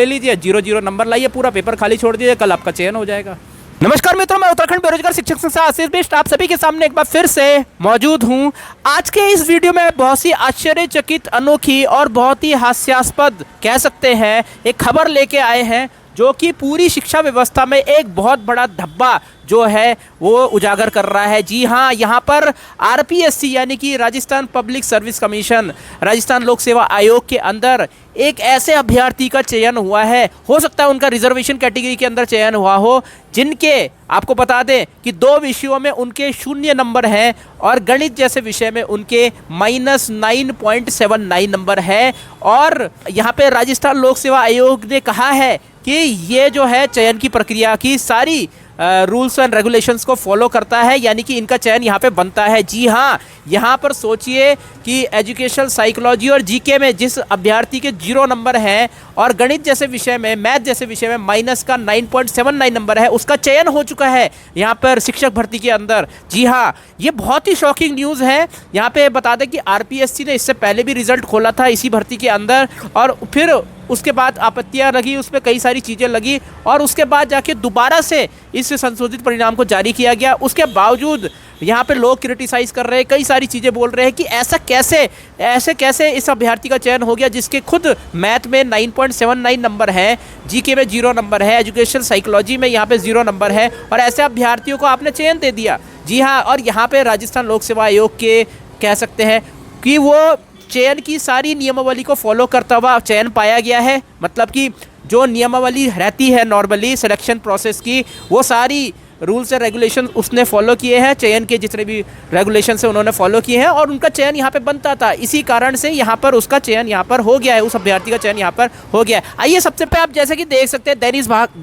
ले लीजिए, 0-0 नंबर लाइए, पूरा पेपर खाली छोड़ दीजिए, कल आपका चयन हो जाएगा। नमस्कार मित्रों, मैं उत्तराखंड बेरोजगार शिक्षक संस्था आशीष बिष्ट आप सभी के सामने एक बार फिर से मौजूद हूं। आज के इस वीडियो में बहुत सी आश्चर्यचकित, अनोखी और बहुत ही हास्यास्पद कह सकते हैं एक खबर लेके आए हैं, जो कि पूरी शिक्षा व्यवस्था में एक बहुत बड़ा धब्बा जो है वो उजागर कर रहा है। जी हाँ, यहाँ पर आरपीएससी यानी कि Rajasthan public service commission, Rajasthan लोक सेवा आयोग के अंदर एक ऐसे अभ्यर्थी का चयन हुआ है, हो सकता है उनका रिजर्वेशन कैटेगरी के अंदर चयन हुआ हो, जिनके आपको बता दें कि 2 विषयों में उनके 0 नंबर हैं और गणित जैसे विषय में उनके -9.79 नंबर है। और यहाँ पे राजस्थान लोक सेवा आयोग ने कहा है कि ये जो है चयन की प्रक्रिया की सारी रूल्स एंड रेगुलेशंस को फॉलो करता है, यानी कि इनका चयन यहाँ पे बनता है। जी हाँ, यहाँ पर सोचिए कि एजुकेशनल साइकोलॉजी और जीके में जिस अभ्यर्थी के 0 नंबर हैं और गणित जैसे विषय में, मैथ जैसे विषय में माइनस का 9.79 नंबर है, उसका चयन हो चुका है यहाँ पर शिक्षक भर्ती के अंदर। जी हाँ, ये बहुत ही शॉकिंग न्यूज़ है। यहाँ पे बता दें कि आरपीएससी ने इससे पहले भी रिजल्ट खोला था इसी भर्ती के अंदर, और फिर उसके बाद आपत्तियां लगी, उसमें कई सारी चीज़ें लगी, और उसके बाद जाके दोबारा से इस संशोधित परिणाम को जारी किया गया। उसके बावजूद यहाँ पे लोग क्रिटिसाइज़ कर रहे हैं, कई सारी चीज़ें बोल रहे हैं कि ऐसे कैसे इस अभ्यर्थी का चयन हो गया जिसके खुद मैथ में 9.79 नंबर है, जीके में 0 नंबर है, एजुकेशन साइकोलॉजी में यहाँ पे 0 नंबर है, और ऐसे अभ्यर्थियों को आपने चयन दे दिया। जी हाँ, और यहाँ पे राजस्थान लोक सेवा आयोग के कह सकते हैं कि वो चयन की सारी नियमावली को फॉलो करता हुआ चयन पाया गया है। मतलब कि जो नियमावली रहती है नॉर्मली सिलेक्शन प्रोसेस की, वो सारी रूल्स एंड रेगुलेशन उसने फॉलो किए हैं, चयन के जितने भी रेगुलेशन से उन्होंने फॉलो किए हैं, और उनका चयन यहाँ पे बनता था। इसी कारण से यहाँ पर उसका चयन यहाँ पर हो गया है, उस अभ्यर्थी का चयन यहाँ पर हो गया है। आइए सबसे पहले आप जैसे कि देख सकते हैं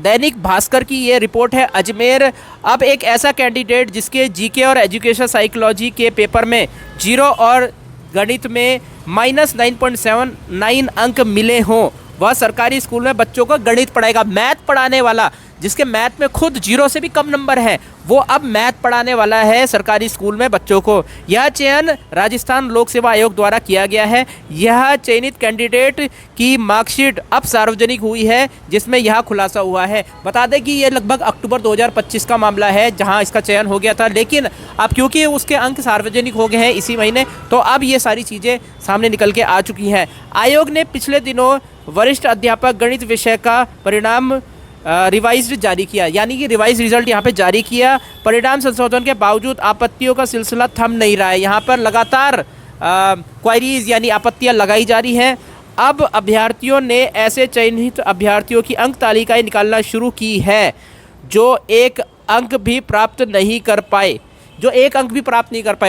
दैनिक भास्कर की ये रिपोर्ट है। अजमेर अब एक ऐसा कैंडिडेट जिसके जीके और एजुकेशन साइकोलॉजी के पेपर में 0 और गणित में -9.79 अंक मिले हों, वह सरकारी स्कूल में बच्चों को गणित पढ़ाएगा। मैथ पढ़ाने वाला, जिसके मैथ में खुद 0 से भी कम नंबर है, वो अब मैथ पढ़ाने वाला है सरकारी स्कूल में बच्चों को। यह चयन राजस्थान लोक सेवा आयोग द्वारा किया गया है। यह चयनित कैंडिडेट की मार्कशीट अब सार्वजनिक हुई है, जिसमें यह खुलासा हुआ है। बता दें कि ये लगभग अक्टूबर 2025 का मामला है जहां इसका चयन हो गया था, लेकिन अब क्योंकि उसके अंक सार्वजनिक हो गए हैं इसी महीने, तो अब ये सारी चीज़ें सामने निकल के आ चुकी हैं। आयोग ने पिछले दिनों वरिष्ठ अध्यापक गणित विषय का परिणाम रिवाइज्ड जारी किया, यानी कि रिवाइज रिजल्ट यहाँ पे जारी किया। परिणाम संशोधन के बावजूद आपत्तियों का सिलसिला थम नहीं रहा है। यहाँ पर लगातार क्वायरीज यानी आपत्तियाँ लगाई जा रही हैं। अब अभ्यर्थियों ने ऐसे चयनित अभ्यर्थियों की अंक तालिकाएँ निकालना शुरू की है जो एक अंक भी प्राप्त नहीं कर पाए,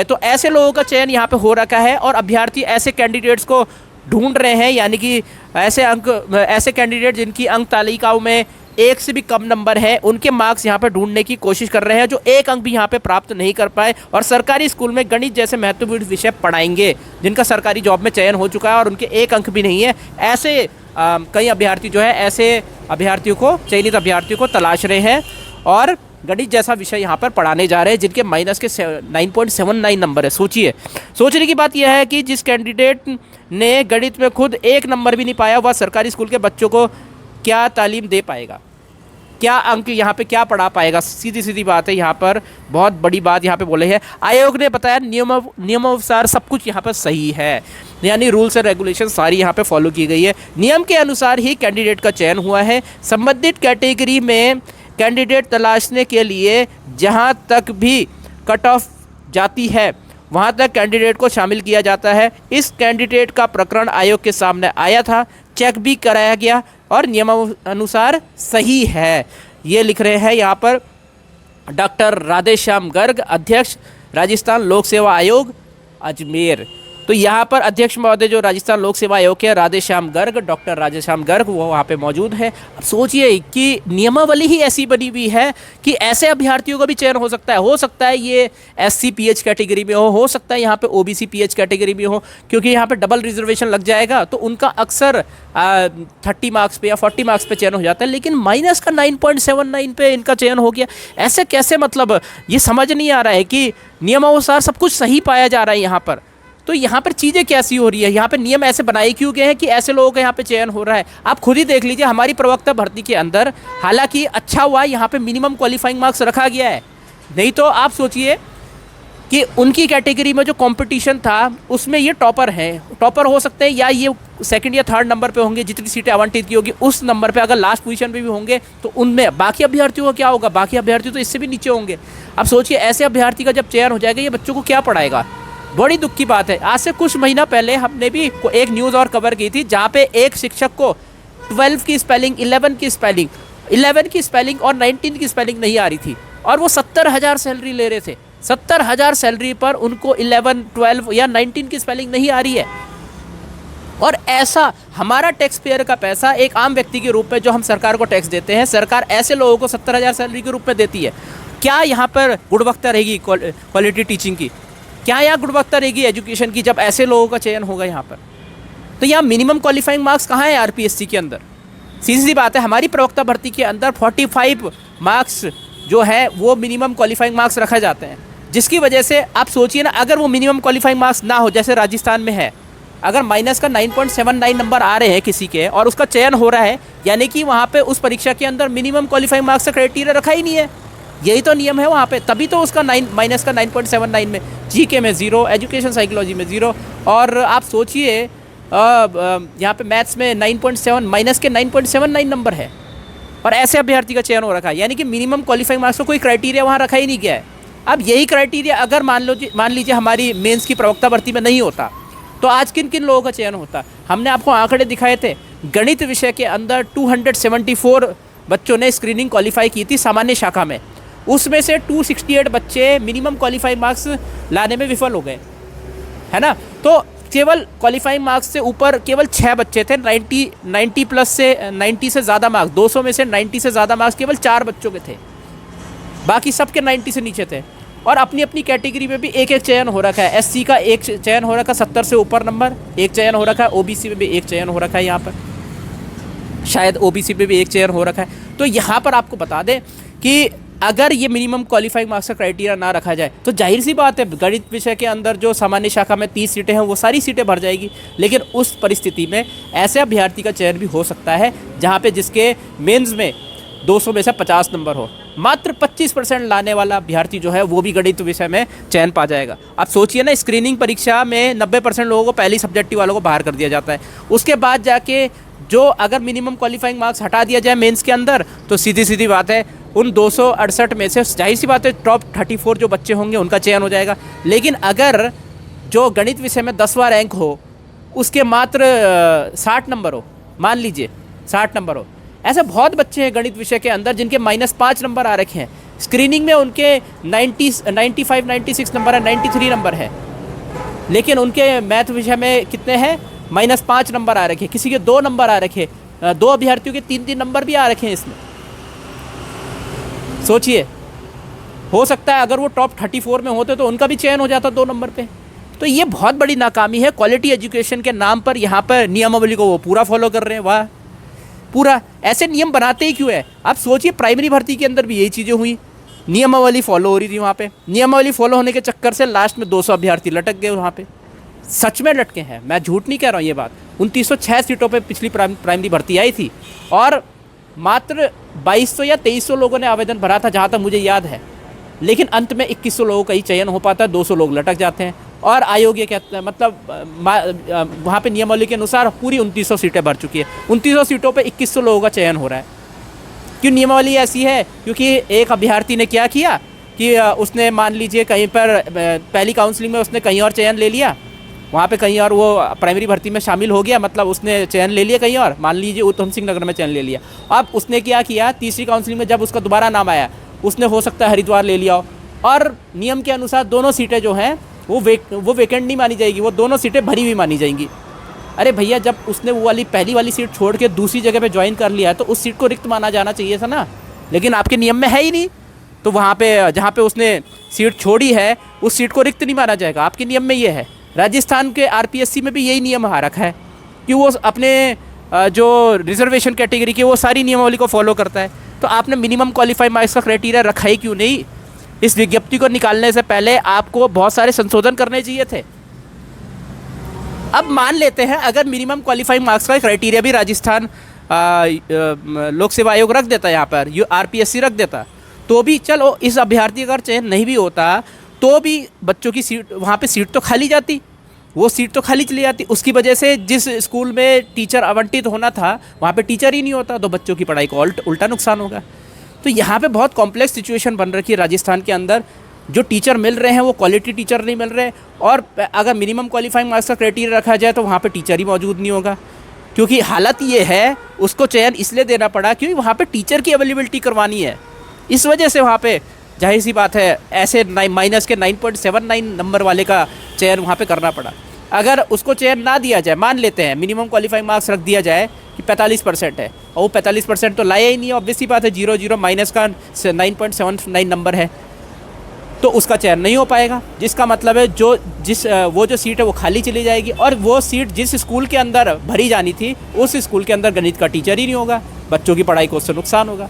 तो ऐसे लोगों का चयन यहाँ पे हो रखा है, और अभ्यर्थी ऐसे कैंडिडेट्स को ढूंढ रहे हैं, यानी कि ऐसे कैंडिडेट जिनकी अंक तालिकाओं में 1 से भी कम नंबर है, उनके मार्क्स यहाँ पे ढूंढने की कोशिश कर रहे हैं, जो 1 अंक भी यहाँ पे प्राप्त नहीं कर पाए और सरकारी स्कूल में गणित जैसे महत्वपूर्ण विषय पढ़ाएंगे, जिनका सरकारी जॉब में चयन हो चुका है और उनके 1 अंक भी नहीं है। ऐसे कई अभ्यर्थी जो है ऐसे चयनित अभ्यर्थियों को तलाश रहे हैं और गणित जैसा विषय यहाँ पर पढ़ाने जा रहे हैं, जिनके माइनस के 9.79 नंबर है। सोचने की बात यह है कि जिस कैंडिडेट ने गणित में खुद 1 नंबर भी नहीं पाया, वह सरकारी स्कूल के बच्चों को क्या तालीम दे पाएगा, क्या अंक यहाँ पे क्या पढ़ा पाएगा। सीधी बात है, यहाँ पर बहुत बड़ी बात यहाँ पे बोले है। आयोग ने बताया नियमानुसार सब कुछ यहाँ पर सही है, यानी रूल्स एंड रेगुलेशन सारी यहाँ पे फॉलो की गई है। नियम के अनुसार ही कैंडिडेट का चयन हुआ है। संबंधित कैटेगरी में कैंडिडेट तलाशने के लिए जहाँ तक भी कट ऑफ जाती है, वहाँ तक कैंडिडेट को शामिल किया जाता है। इस कैंडिडेट का प्रकरण आयोग के सामने आया था, चेक भी कराया गया और नियमानुसार सही है। ये लिख रहे हैं यहाँ पर डॉक्टर राधेश्याम गर्ग, अध्यक्ष राजस्थान लोक सेवा आयोग अजमेर। तो यहाँ पर अध्यक्ष महोदय जो राजस्थान लोक सेवा आयोग के राधेश्याम गर्ग, डॉक्टर राधेश्याम गर्ग, वो वहाँ पे मौजूद है। अब सोचिए कि नियमावली ही ऐसी बनी हुई है कि ऐसे अभ्यर्थियों का भी चयन हो सकता है ये SC PH कैटेगरी में हो सकता है यहाँ पे OBC PH कैटेगरी में हो, क्योंकि यहाँ पे डबल रिजर्वेशन लग जाएगा तो उनका अक्सर 30 मार्क्स पे या 40 मार्क्स पे चयन हो जाता है, लेकिन माइनस का 9.79 पे इनका चयन हो गया। ऐसे कैसे, मतलब ये समझ नहीं आ रहा है कि नियमानुसार सब कुछ सही पाया जा रहा है यहाँ पर। तो यहाँ पर चीज़ें कैसी हो रही है, यहाँ पे नियम ऐसे बनाए क्यों गए हैं कि ऐसे लोगों का यहाँ पे चयन हो रहा है। आप खुद ही देख लीजिए हमारी प्रवक्ता भर्ती के अंदर, हालांकि अच्छा हुआ यहाँ पे मिनिमम क्वालिफाइंग मार्क्स रखा गया है, नहीं तो आप सोचिए कि उनकी कैटेगरी में जो कंपटीशन था उसमें ये टॉपर हैं, टॉपर हो सकते हैं या ये सेकंड या थर्ड नंबर पे होंगे, जितनी सीटें आवंटित की होगी उस नंबर पे अगर लास्ट पोजीशन पे भी होंगे तो उनमें बाकी अभ्यर्थियों का क्या होगा, बाकी अभ्यर्थी तो इससे भी नीचे होंगे। अब सोचिए ऐसे अभ्यर्थी का जब चयन हो जाएगा ये बच्चों को क्या पढ़ाएगा, बड़ी दुख की बात है। आज से कुछ महीना पहले हमने भी एक न्यूज़ और कवर की थी जहाँ पे एक शिक्षक को 12 की स्पेलिंग, 11 की स्पेलिंग और 19 की स्पेलिंग नहीं आ रही थी और वो 70,000 सैलरी ले रहे थे। 70,000 सैलरी पर उनको 11, 12 या 19 की स्पेलिंग नहीं आ रही है। और ऐसा हमारा टैक्स पेयर का पैसा एक आम व्यक्ति के रूप में जो हम सरकार को टैक्स देते हैं, सरकार ऐसे लोगों को 70,000 सैलरी के रूप में देती है। क्या यहाँ पर गुणवत्ता रहेगी क्वालिटी टीचिंग की, क्या यहाँ गुणवत्ता रहेगी एजुकेशन की जब ऐसे लोगों का चयन होगा यहाँ पर। तो यहाँ मिनिमम क्वालिफाइंग मार्क्स कहाँ है आरपीएससी के अंदर, सीधी सी बात है। हमारी प्रवक्ता भर्ती के अंदर 45 मार्क्स जो है वो मिनिमम क्वालिफाइंग मार्क्स रखे जाते हैं, जिसकी वजह से आप सोचिए ना, अगर वो मिनिमम क्वालिफाइंग मार्क्स ना हो, जैसे राजस्थान में है, अगर माइनस का 9.79 नंबर आ रहे हैं किसी के और उसका चयन हो रहा है, यानी कि वहाँ पे उस परीक्षा के अंदर मिनिमम क्वालिफाइंग मार्क्स का क्राइटेरिया रखा ही नहीं है। यही तो नियम है वहाँ पे, तभी तो उसका माइनस का 9.79 में, जीके में 0, एजुकेशन साइकोलॉजी में 0, और आप सोचिए यहाँ पे मैथ्स में 9.7, माइनस के 9.79 नंबर है और ऐसे अभ्यर्थी का चयन हो रखा है। यानी कि मिनिमम क्वालिफाइंग मार्क्स का कोई क्राइटेरिया वहाँ रखा ही नहीं गया है। अब यही क्राइटेरिया अगर मान लीजिए हमारी मेंस की प्रवक्ता भर्ती में नहीं होता तो आज किन किन लोगों का चयन होता। हमने आपको आंकड़े दिखाए थे, गणित विषय के अंदर 274 बच्चों ने स्क्रीनिंग क्वालिफाई की थी सामान्य शाखा में, उसमें से 268 बच्चे मिनिमम क्वालिफाइंग मार्क्स लाने में विफल हो गए, है ना। तो केवल क्वालिफाइंग मार्क्स से ऊपर केवल 6 बच्चे थे, 90 प्लस से 90 से ज़्यादा मार्क्स, 200 में से 90 से ज़्यादा मार्क्स केवल 4 बच्चों के थे, बाकी सबके 90 से नीचे थे। और अपनी अपनी कैटेगरी में भी एक एक चयन हो रखा है। एससी का एक चयन हो रखा है 70 से ऊपर नंबर, एक चयन हो रखा है, ओबीसी में भी एक चयन हो रखा है, यहाँ पर शायद ओबीसी में भी एक चयन हो रखा है। तो यहाँ पर आपको बता दें कि अगर ये मिनिमम क्वालिफाइंग मार्क्स का क्राइटेरिया ना रखा जाए तो जाहिर सी बात है गणित विषय के अंदर जो सामान्य शाखा में 30 सीटें हैं वो सारी सीटें भर जाएगी। लेकिन उस परिस्थिति में ऐसे अभ्यर्थी का चयन भी हो सकता है जहाँ पे जिसके मेंस में 200 में से 50 नंबर हो, मात्र 25% लाने वाला अभ्यर्थी जो है वो भी गणित विषय में चयन पा जाएगा। आप सोचिए ना, स्क्रीनिंग परीक्षा में 90% लोगों को पहली सब्जेक्टिव वालों को बाहर कर दिया जाता है, उसके बाद जाके जो अगर मिनिमम क्वालिफाइंग मार्क्स हटा दिया जाए मेंस के अंदर तो सीधी सीधी बात है उन 268 में से जाहिर सी बात है टॉप 34 जो बच्चे होंगे उनका चयन हो जाएगा। लेकिन अगर जो गणित विषय में 10वां रैंक हो उसके मात्र 60 नंबर हो, मान लीजिए 60 नंबर हो, ऐसे बहुत बच्चे हैं गणित विषय के अंदर जिनके -5 नंबर आ रखे हैं, स्क्रीनिंग में उनके 95 96 नंबर है, 93 नंबर है, लेकिन उनके मैथ विषय में कितने हैं, -5 नंबर आ रखे, किसी के 2 नंबर आ रखे, 2 अभ्यर्थियों के 3 नंबर भी आ रखे हैं इसमें। सोचिए, हो सकता है अगर वो टॉप 34 में होते तो उनका भी चयन हो जाता 2 नंबर पे। तो ये बहुत बड़ी नाकामी है क्वालिटी एजुकेशन के नाम पर। यहाँ पर नियमावली को वो पूरा फॉलो कर रहे हैं, वाह, पूरा ऐसे नियम बनाते ही क्यों है। आप सोचिए प्राइमरी भर्ती के अंदर भी यही चीज़ें हुई, नियमावली फॉलो हो रही थी वहाँ पे, नियमावली फॉलो होने के चक्कर से लास्ट में 200 अभ्यर्थी लटक गए वहाँ पे, सच में लटके हैं, मैं झूठ नहीं कह रहा हूँ ये बात। 2906 सीटों पे पिछली प्राइमरी भर्ती आई थी और मात्र 2200 या 2300 लोगों ने आवेदन भरा था जहाँ तक मुझे याद है, लेकिन अंत में 2100 लोगों का ही चयन हो पाता है, 200 लोग लटक जाते हैं। और आयोग ये कहता है, मतलब वहाँ पे नियमावली के अनुसार पूरी 2900 सीटें भर चुकी है, 2900 सीटों पे 2100 लोगों का चयन हो रहा है। क्यों नियमावली ऐसी है? क्योंकि एक अभ्यर्थी ने क्या किया कि उसने मान लीजिए कहीं पर पहली काउंसलिंग में उसने कहीं और चयन ले लिया, वहाँ पे कहीं और वो प्राइमरी भर्ती में शामिल हो गया, मतलब उसने चयन ले लिया कहीं और, मान लीजिए उधम सिंह नगर में चयन ले लिया। अब उसने क्या किया, तीसरी काउंसलिंग में जब उसका दोबारा नाम आया उसने हो सकता है हरिद्वार ले लिया हो, और नियम के अनुसार दोनों सीटें जो हैं वो वेकेंट नहीं मानी जाएगी, वो दोनों सीटें भरी हुई मानी जाएंगी। अरे भैया, जब उसने वो वाली पहली वाली सीट छोड़ के दूसरी जगह पे ज्वाइन कर लिया है तो उस सीट को रिक्त माना जाना चाहिए था ना, लेकिन आपके नियम में है ही नहीं। तो वहाँ पे जहाँ पे उसने सीट छोड़ी है उस सीट को रिक्त नहीं माना जाएगा, आपके नियम में ये है। राजस्थान के आरपीएससी में भी यही नियम आ रखा है कि वो अपने जो रिजर्वेशन कैटेगरी की वो सारी नियमावली को फॉलो करता है। तो आपने मिनिमम क्वालिफाइड मार्क्स का क्राइटेरिया रखा ही क्यों नहीं? इस विज्ञप्ति को निकालने से पहले आपको बहुत सारे संशोधन करने चाहिए थे। अब मान लेते हैं अगर मिनिमम क्वालिफाइंग मार्क्स का क्राइटेरिया भी राजस्थान लोक सेवा आयोग रख देता, यहाँ पर आरपीएससी रख देता, तो भी चलो इस अभ्यर्थी अगर चयन नहीं भी होता तो भी बच्चों की सीट, वहाँ पे सीट तो खाली जाती, वो सीट तो खाली चली जाती। उसकी वजह से जिस स्कूल में टीचर आवंटित होना था वहाँ पे टीचर ही नहीं होता, तो बच्चों की पढ़ाई को उल्टा नुकसान होगा। तो यहाँ पे बहुत कॉम्प्लेक्स सिचुएशन बन रखी है राजस्थान के अंदर। जो टीचर मिल रहे हैं वो क्वालिटी टीचर नहीं मिल रहे, और अगर मिनिमम क्वालिफाइंग मार्क्स का क्राइटेरिया रखा जाए तो वहाँ पे टीचर ही मौजूद नहीं होगा। क्योंकि हालत ये है, उसको चयन इसलिए देना पड़ा क्योंकि वहाँ पे टीचर की अवेलेबिलिटी करवानी है, इस वजह से वहाँ पे जाहिर सी बात है ऐसे माइनस के 9.79 नंबर वाले का चयन वहाँ पे करना पड़ा। अगर उसको चयन ना दिया जाए, मान लेते हैं मिनिमम क्वालिफाइंग मार्क्स रख दिया जाए कि 45% है, और वो 45% तो लाया ही नहीं, ऑब्वियस सी बात है, 0 माइनस का 9.79 नंबर है, तो उसका चयन नहीं हो पाएगा। जिसका मतलब है वो जो सीट है वो खाली चली जाएगी, और वो सीट जिस स्कूल के अंदर भरी जानी थी उस स्कूल के अंदर गणित का टीचर ही नहीं होगा, बच्चों की पढ़ाई को उससे नुकसान होगा।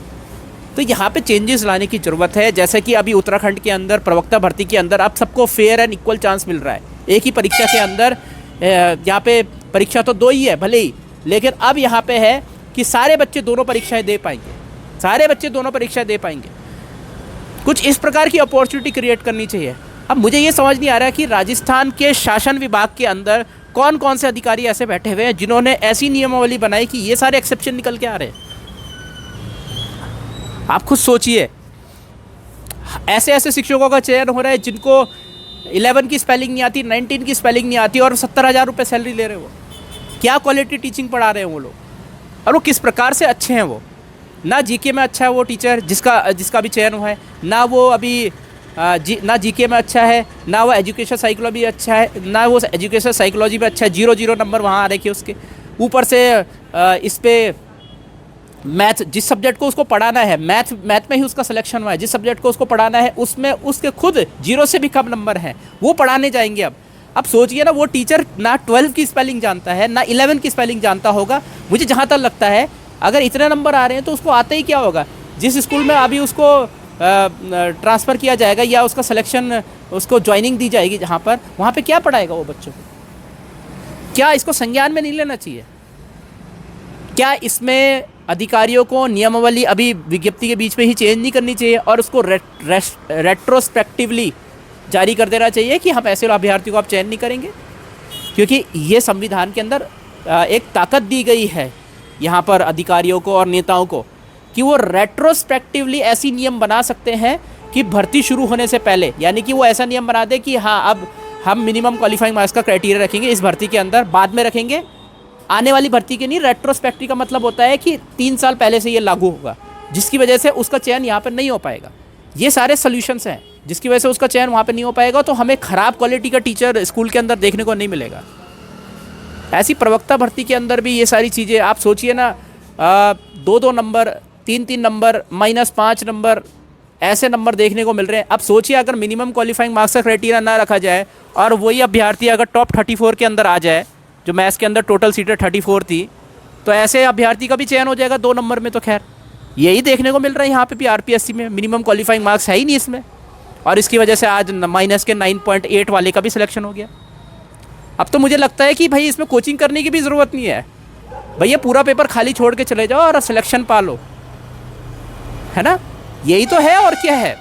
तो यहाँ पे चेंजेस लाने की ज़रूरत है। जैसे कि अभी उत्तराखंड के अंदर प्रवक्ता भर्ती के अंदर अब सबको फेयर एंड इक्वल चांस मिल रहा है, एक ही परीक्षा के अंदर। यहाँ पे परीक्षा तो 2 ही है भले ही, लेकिन अब यहाँ पे है कि सारे बच्चे दोनों परीक्षाएं दे पाएंगे, सारे बच्चे दोनों परीक्षाएं दे पाएंगे। कुछ इस प्रकार की अपॉर्चुनिटी क्रिएट करनी चाहिए। अब मुझे ये समझ नहीं आ रहा कि राजस्थान के शासन विभाग के अंदर कौन कौन से अधिकारी ऐसे बैठे हुए हैं जिन्होंने ऐसी नियमावली बनाई कि ये सारे एक्सेप्शन निकल के आ रहे हैं। आप खुद सोचिए, ऐसे ऐसे शिक्षकों का चयन हो रहा है जिनको 11 की स्पेलिंग नहीं आती, 19 की स्पेलिंग नहीं आती, और 70,000 रुपये सैलरी ले रहे हैं। वो क्या क्वालिटी टीचिंग पढ़ा रहे हैं वो लोग, और वो किस प्रकार से अच्छे हैं। वो ना जीके में अच्छा है वो टीचर जिसका भी चयन हुआ है, ना वो अभी ना जीके में अच्छा है, ना वो एजुकेशन साइकोलॉजी अच्छा है, ना वो एजुकेशन साइकोलॉजी में अच्छा है, 0 नंबर वहाँ आ रखे उसके ऊपर से। इस पे मैथ, जिस सब्जेक्ट को उसको पढ़ाना है, मैथ में ही उसका सिलेक्शन हुआ है, जिस सब्जेक्ट को उसको पढ़ाना है उसमें उसके खुद 0 से भी कम नंबर हैं, वो पढ़ाने जाएंगे। अब सोचिए ना, वो टीचर ना 12 की स्पेलिंग जानता है, ना 11 की स्पेलिंग जानता होगा। मुझे जहाँ तक लगता है अगर इतने नंबर आ रहे हैं तो उसको आते ही क्या होगा। जिस स्कूल में अभी उसको ट्रांसफ़र किया जाएगा या उसका सिलेक्शन, उसको ज्वाइनिंग दी जाएगी जहाँ पर, वहाँ पे क्या पढ़ाएगा वो बच्चों को? क्या इसको संज्ञान में नहीं लेना चाहिए? क्या इसमें अधिकारियों को नियमावली अभी विज्ञप्ति के बीच में ही चेंज नहीं करनी चाहिए और उसको रेट्रोस्पेक्टिवली जारी कर देना चाहिए कि हम ऐसे अभ्यर्थी को आप चयन नहीं करेंगे? क्योंकि ये संविधान के अंदर एक ताकत दी गई है यहाँ पर अधिकारियों को और नेताओं को कि वो रेट्रोस्पेक्टिवली ऐसी नियम बना सकते हैं कि भर्ती शुरू होने से पहले, यानी कि वो ऐसा नियम बना दे कि हाँ अब हम मिनिमम क्वालिफाइंग मार्क्स का क्राइटेरिया रखेंगे इस भर्ती के अंदर, बाद में रखेंगे आने वाली भर्ती के नहीं। रेट्रोस्पेक्टिव का मतलब होता है कि 3 साल पहले से ये लागू होगा, जिसकी वजह से उसका चयन यहाँ पर नहीं हो पाएगा। ये सारे सोल्यूशंस हैं जिसकी वजह से उसका चयन वहाँ पे नहीं हो पाएगा, तो हमें ख़राब क्वालिटी का टीचर स्कूल के अंदर देखने को नहीं मिलेगा। ऐसी प्रवक्ता भर्ती के अंदर भी ये सारी चीज़ें आप सोचिए ना, 2-2 नंबर, 3-3 नंबर, -5 नंबर, ऐसे नंबर देखने को मिल रहे हैं। अब सोचिए अगर मिनिमम क्वालिफाइंग मार्क्स का क्राइटेरिया ना रखा जाए और वही अभ्यर्थी अगर टॉप 34 के अंदर आ जाए, जो मैथ्स के अंदर टोटल सीटें 34 थी, तो ऐसे अभ्यर्थी का भी चयन हो जाएगा 2 नंबर में। तो खैर यही देखने को मिल रहा है यहाँ पे भी आरपीएससी में, मिनिमम क्वालिफाइंग मार्क्स है ही नहीं इसमें, और इसकी वजह से आज माइनस के 9.8 वाले का भी सिलेक्शन हो गया। अब तो मुझे लगता है कि भाई इसमें कोचिंग करने की भी ज़रूरत नहीं है, भैया पूरा पेपर खाली छोड़ के चले जाओ और सिलेक्शन पा लो, है ना? यही तो है और क्या है।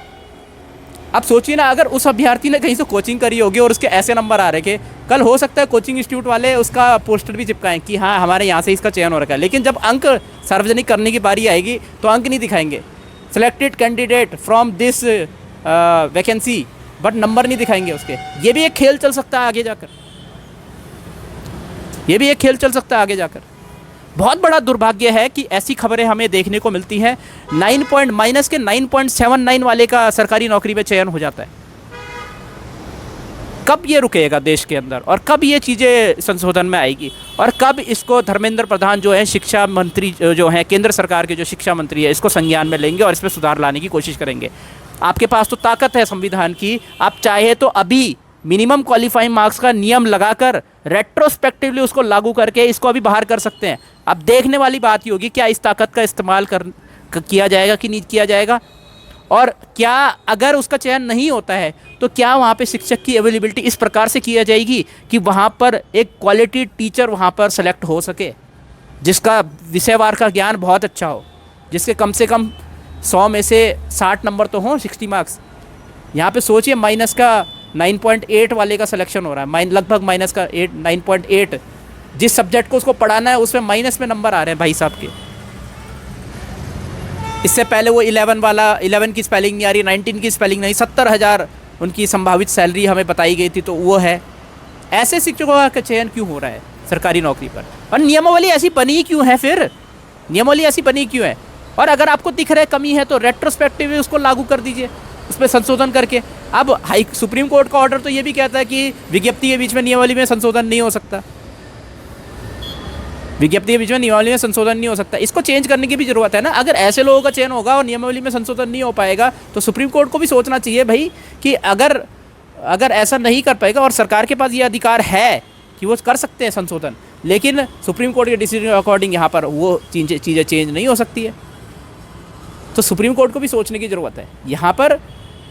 अब सोचिए ना, अगर उस अभ्यर्थी ने कहीं से कोचिंग करी होगी और उसके ऐसे नंबर आ रखे, कल हो सकता है कोचिंग इंस्टीट्यूट वाले उसका पोस्टर भी चिपकाएं कि हाँ हमारे यहाँ से इसका चयन हो रखा है, लेकिन जब अंक सार्वजनिक करने की बारी आएगी तो अंक नहीं दिखाएंगे, selected candidate from this vacancy, but number नहीं दिखाएंगे उसके। ये भी एक खेल चल सकता है आगे जाकर, ये भी एक खेल चल सकता है आगे जाकर। बहुत बड़ा दुर्भाग्य है कि ऐसी खबरें हमें देखने को मिलती हैं। माइनस के 9.79 वाले का सरकारी नौकरी में चयन हो जाता है। कब ये रुकेगा देश के अंदर, और कब ये चीज़ें संशोधन में आएगी, और कब इसको धर्मेंद्र प्रधान जो है शिक्षा मंत्री जो हैं केंद्र सरकार के जो शिक्षा मंत्री है, इसको संज्ञान में लेंगे और इसमें सुधार लाने की कोशिश करेंगे। आपके पास तो ताकत है संविधान की, आप चाहे तो अभी मिनिमम क्वालिफाइंग मार्क्स का नियम लगाकर रेट्रोस्पेक्टिवली उसको लागू करके इसको अभी बाहर कर सकते हैं। अब देखने वाली बात ही होगी क्या इस ताकत का इस्तेमाल किया जाएगा कि नहीं किया जाएगा, और क्या अगर उसका चयन नहीं होता है तो क्या वहाँ पे शिक्षक की अवेलेबिलिटी इस प्रकार से किया जाएगी कि वहाँ पर एक क्वालिटी टीचर वहाँ पर सेलेक्ट हो सके, जिसका विषयवार का ज्ञान बहुत अच्छा हो, जिसके कम से कम 100 में से 60 नंबर तो हों, 60 मार्क्स। यहाँ पे सोचिए माइनस का 9.8 वाले का सिलेक्शन हो रहा है, लगभग माइनस का 9.8। जिस सब्जेक्ट को उसको पढ़ाना है उसमें माइनस में नंबर आ रहे हैं भाई साहब के। इससे पहले वो 11 वाला, 11 की स्पेलिंग नहीं आ रही, 19 की स्पेलिंग नहीं, 70,000 उनकी संभावित सैलरी हमें बताई गई थी, तो वो है। ऐसे शिक्षकों का चयन क्यों हो रहा है सरकारी नौकरी पर? और नियमावली ऐसी बनी क्यों है फिर? नियमावली ऐसी बनी क्यों है? और अगर आपको दिख रहा है कमी है तो रेट्रोस्पेक्टिव उसको लागू कर दीजिए, उसमें संशोधन करके। अब सुप्रीम कोर्ट का ऑर्डर तो ये भी कहता है कि विज्ञप्ति के बीच में नियमावली में संशोधन नहीं हो सकता, विज्ञप्ति के बीच में नियमावली में संशोधन नहीं हो सकता। इसको चेंज करने की भी जरूरत है ना। अगर ऐसे लोगों का चयन होगा और नियमावली में संशोधन नहीं हो पाएगा तो सुप्रीम कोर्ट को भी सोचना चाहिए भाई कि अगर ऐसा नहीं कर पाएगा, और सरकार के पास ये अधिकार है कि वो कर सकते हैं संशोधन, लेकिन सुप्रीम कोर्ट के डिसीजन के अकॉर्डिंग यहाँ पर वो चीज़ें चेंज नहीं हो सकती है। तो सुप्रीम कोर्ट को भी सोचने की ज़रूरत है। यहाँ पर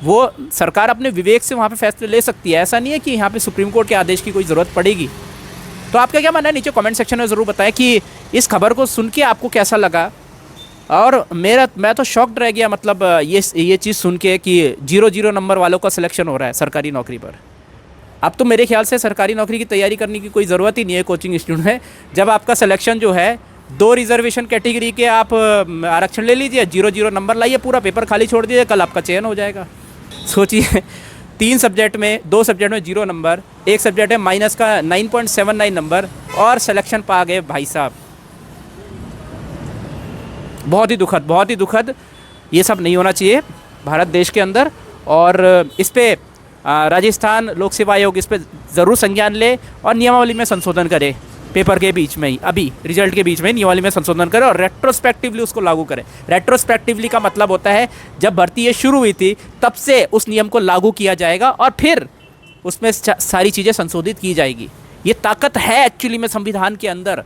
वो सरकार अपने विवेक से वहाँ पे फैसले ले सकती है, ऐसा नहीं है कि यहाँ पे सुप्रीम कोर्ट के आदेश की कोई ज़रूरत पड़ेगी। तो आपका क्या मानना है, नीचे कमेंट सेक्शन में ज़रूर बताएं कि इस खबर को सुन के आपको कैसा लगा। और मैं तो शॉक्ड रह गया, मतलब ये चीज़ सुन के कि 0 नंबर वालों का सिलेक्शन हो रहा है सरकारी नौकरी पर। अब तो मेरे ख्याल से सरकारी नौकरी की तैयारी करने की कोई ज़रूरत ही नहीं है कोचिंग इंस्टीट्यूट में। जब आपका सिलेक्शन जो है 2 रिजर्वेशन कैटेगरी के आप आरक्षण ले लीजिए, 0 नंबर लाइए, पूरा पेपर खाली छोड़ दीजिए, कल आपका चयन हो जाएगा। सोचिए 3 सब्जेक्ट में, 2 सब्जेक्ट में 0 नंबर, 1 सब्जेक्ट है माइनस का 9.79 नंबर, और सिलेक्शन पा गए भाई साहब। बहुत ही दुखद। ये सब नहीं होना चाहिए भारत देश के अंदर। और इस पर राजस्थान लोक सेवा आयोग इस पर ज़रूर संज्ञान ले और नियमावली में संशोधन करे, पेपर के बीच में ही, अभी रिजल्ट के बीच में नियमावली में संशोधन करे और रेट्रोस्पेक्टिवली उसको लागू करें। रेट्रोस्पेक्टिवली का मतलब होता है जब भर्ती ये शुरू हुई थी तब से उस नियम को लागू किया जाएगा और फिर उसमें सारी चीज़ें संशोधित की जाएगी। ये ताकत है एक्चुअली में संविधान के अंदर,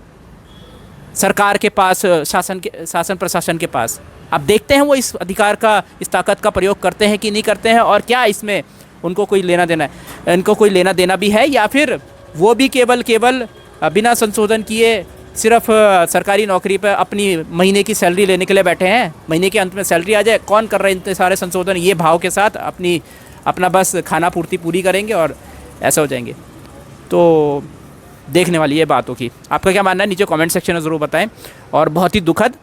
सरकार के पास, शासन प्रशासन के पास। अब देखते हैं वो इस अधिकार का, इस ताकत का प्रयोग करते हैं कि नहीं करते हैं, और क्या इसमें उनको कोई लेना देना है, इनको कोई लेना देना भी है, या फिर वो भी केवल बिना संशोधन किए सिर्फ सरकारी नौकरी पर अपनी महीने की सैलरी लेने के लिए बैठे हैं। महीने के अंत में सैलरी आ जाए, कौन कर रहे हैं इतने सारे संशोधन, ये भाव के साथ अपना बस खाना पूर्ति पूरी करेंगे और ऐसा हो जाएंगे। तो देखने वाली ये बात होगी। आपका क्या मानना है नीचे कमेंट सेक्शन में ज़रूर बताएं। और बहुत ही दुखद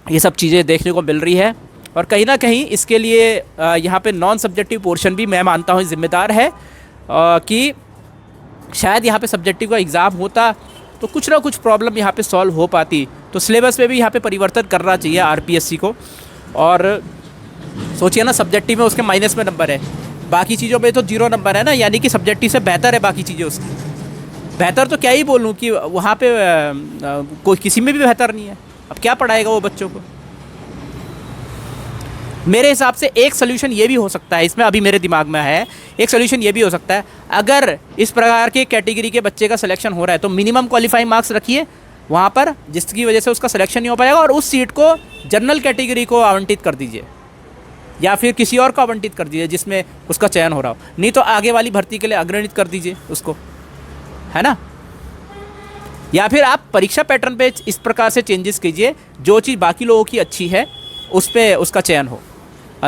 ये सब चीज़ें देखने को मिल रही है, और कहीं ना कहीं इसके लिए यहाँ पे नॉन सब्जेक्टिव पोर्शन भी मैं मानता हूँ जिम्मेदार है कि शायद यहाँ पे सब्जेक्टिव का एग्ज़ाम होता तो कुछ ना कुछ प्रॉब्लम यहाँ पे सॉल्व हो पाती। तो सिलेबस में भी यहाँ पे परिवर्तन करना चाहिए आरपीएससी को। और सोचिए ना, सब्जेक्टिव में उसके माइनस में नंबर है, बाकी चीज़ों में तो 0 नंबर है ना, यानी कि सब्जेक्टिव से बेहतर है बाकी चीज़ें उसकी। बेहतर तो क्या ही बोलूँ कि वहाँ पे कोई किसी में भी बेहतर नहीं है। अब क्या पढ़ाएगा वो बच्चों को? मेरे हिसाब से एक सोल्यूशन ये भी हो सकता है, इसमें अभी मेरे दिमाग में है, एक सोल्यूशन ये भी हो सकता है, अगर इस प्रकार के कैटेगरी के बच्चे का सिलेक्शन हो रहा है तो मिनिमम क्वालिफाइंग मार्क्स रखिए वहाँ पर, जिसकी वजह से उसका सिलेक्शन नहीं हो पाएगा, और उस सीट को जनरल कैटेगरी को आवंटित कर दीजिए या फिर किसी और को आवंटित कर दीजिए जिसमें उसका चयन हो रहा हो। नहीं तो आगे वाली भर्ती के लिए अग्रणित कर दीजिए उसको, है ना। या फिर आप परीक्षा पैटर्न पे इस प्रकार से चेंजेस कीजिए, जो चीज़ बाकी लोगों की अच्छी है उस पर उसका चयन हो।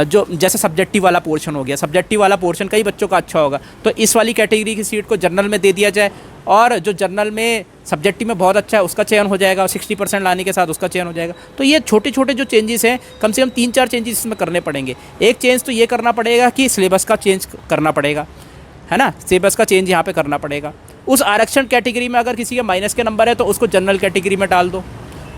जो जैसे सब्जेक्टिव वाला पोर्शन हो गया, सब्जेक्टिव वाला पोर्शन कई बच्चों का अच्छा होगा तो इस वाली कैटेगरी की सीट को जनरल में दे दिया जाए, और जो जनरल में सब्जेक्टिव में बहुत अच्छा है उसका चयन हो जाएगा, 60% लाने के साथ उसका चयन हो जाएगा। तो ये छोटे छोटे जो चेंजेस हैं, कम से कम 3-4 चेंजेस इसमें करने पड़ेंगे। एक चेंज तो ये करना पड़ेगा कि सिलेबस का चेंज करना पड़ेगा, है ना, सिलेबस का चेंज यहाँ पे करना पड़ेगा। उस आरक्षण कैटेगरी में अगर किसी के माइनस के नंबर है तो उसको जनरल कैटेगरी में डाल दो।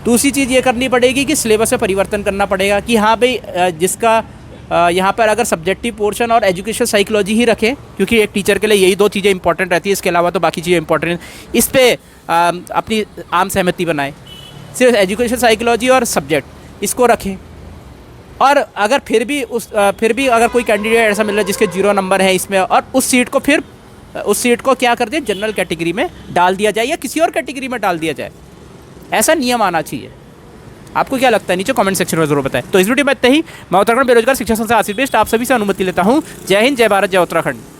दूसरी चीज़ ये करनी पड़ेगी कि सिलेबस में परिवर्तन करना पड़ेगा कि हाँ भाई, जिसका यहाँ पर अगर सब्जेक्टिव पोर्शन और एजुकेशन साइकोलॉजी ही रखें, क्योंकि एक टीचर के लिए यही 2 चीज़ें इंपॉर्टेंट रहती है, इसके अलावा तो बाकी चीज़ें इंपॉर्टेंट, इस पर अपनी आम सहमति बनाएं। सिर्फ एजुकेशन साइकोलॉजी और सब्जेक्ट इसको रखें। और अगर फिर भी अगर कोई कैंडिडेट ऐसा मिल रहा है जिसके 0 नंबर है इसमें, और उस सीट को क्या कर दें, जनरल कैटेगरी में डाल दिया जाए या किसी और कैटेगरी में डाल दिया जाए। ऐसा नियम आना चाहिए। आपको क्या लगता है नीचे कमेंट सेक्शन में जरूर बताएं। तो इस वीडियो में इतना ही। मैं उत्तराखंड बेरोजगार शिक्षा संस्थान आसिफ बेस्ट आप सभी से अनुमति लेता हूँ। जय हिंद, जय भारत, जय उत्तराखंड।